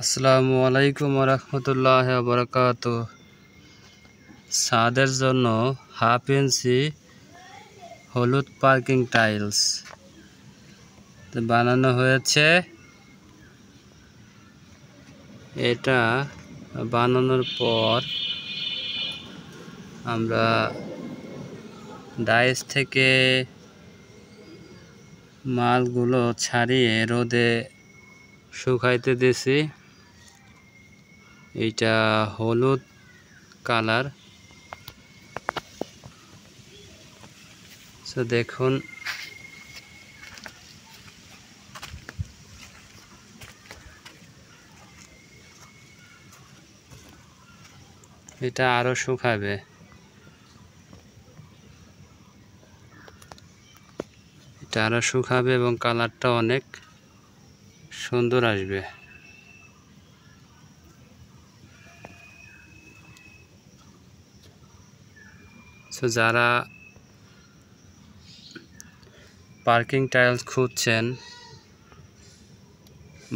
আসসালামু আলাইকুম ওয়া রাহমাতুল্লাহি ওয়া বারাকাতুহু। ছাদের জন্য 1/2 ইঞ্চি হলুদ পার্কিং টাইলস বানানো হয়েছে। এটা বানানোর পর আমরা ডাইস থেকে মালগুলো ছাড়িয়ে রোদে শুকাইতে দিয়েছি। এইটা হলুদ কালার। তো দেখুন এটা আরো শুকাবে। এটা আরো শুকাবে এবং কালারটা অনেক সুন্দর আসবে। তো যারা পার্কিং টাইলস খুঁজছেন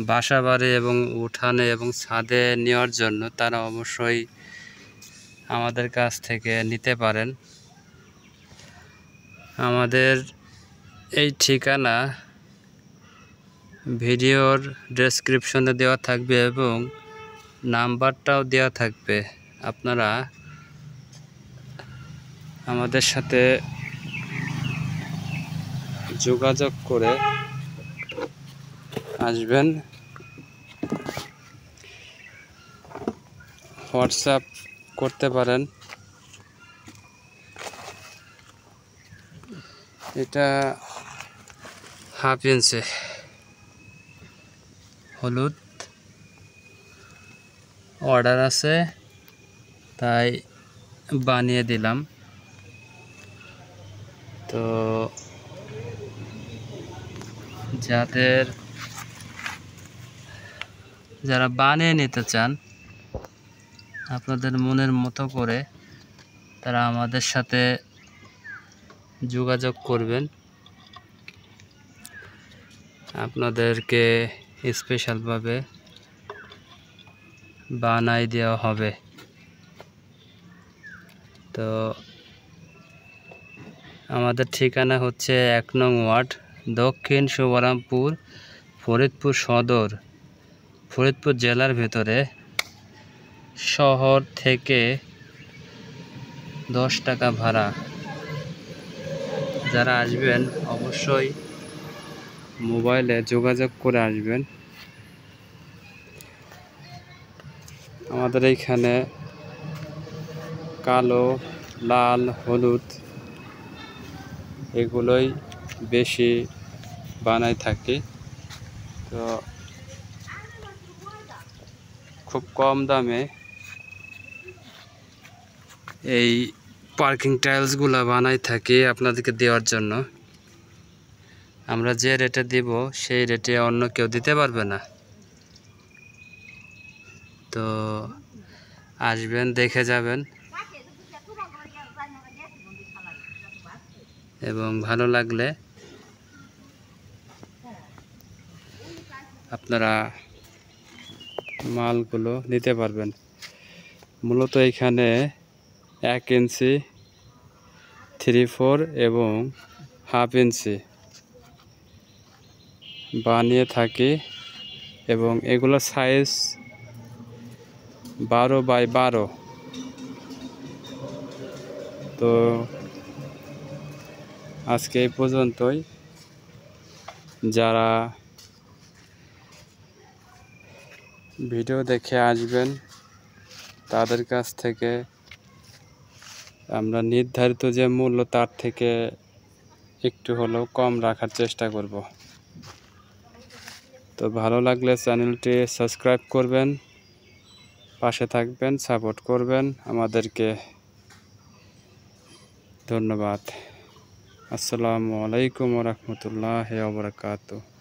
বাসাবাড়ি এবং উঠানে এবং ছাদে নেওয়ার জন্য, তারা অবশ্যই আমাদের কাছ থেকে নিতে পারেন। আমাদের এই ঠিকানা ভিডিওর ডেসক্রিপশনে দেওয়া থাকবে এবং নাম্বারটাও দেওয়া থাকবে। আপনারা আমাদের সাথে যোগাযোগ করে আসবেন। হোয়াটসঅ্যাপ করতে পারেন। এটা 1/2 ইঞ্চি হলুদ অর্ডার আছে, তাই বানিয়ে দিলাম। তো যারা বানিয়ে নিতে চান আপনাদের মনের মতো করে, তারা আমাদের সাথে যোগাযোগ করবেন। আপনাদেরকে স্পেশালভাবে বানাই দেওয়া হবে। তো আমাদের ঠিকানা হচ্ছে 1 নং ওয়ার্ড, দক্ষিণ শুভরামপুর, ফরিদপুর সদর, ফরিদপুর জেলার ভেতরে। শহর থেকে 10 টাকা ভাড়া। যারা আসবেন অবশ্যই মোবাইলে যোগাযোগ করে আসবেন। আমাদের এইখানে কালো, লাল, হলুদ এগুলোই বেশি বানাই থাকি। তো খুব কম দামে এই পার্কিং টাইলসগুলো বানাই থাকি আপনাদেরকে দেওয়ার জন্য। আমরা যে রেটে দিব সেই রেটে অন্য কেউ দিতে পারবে না। তো আসবেন, দেখে যাবেন এবং ভালো লাগলে আপনারা মালগুলো নিতে পারবেন। মূলত এখানে 1 ইঞ্চি, 3/4 এবং 1/2 ইঞ্চি বানিয়ে থাকি এবং এগুলো সাইজ 12x12। তো আজকে এই পর্যন্তই। যারা ভিডিও দেখে আসবেন তাদের কাছ থেকে আমরা নির্ধারিত যে মূল্য তার থেকে একটু হলেও কম রাখার চেষ্টা করব। তো ভালো লাগলে চ্যানেলটি সাবস্ক্রাইব করবেন, পাশে থাকবেন, সাপোর্ট করবেন আমাদেরকে। ধন্যবাদ। আসসালামু আলাইকুম ওয়া রাহমাতুল্লাহি ওয়া বারাকাতুহু।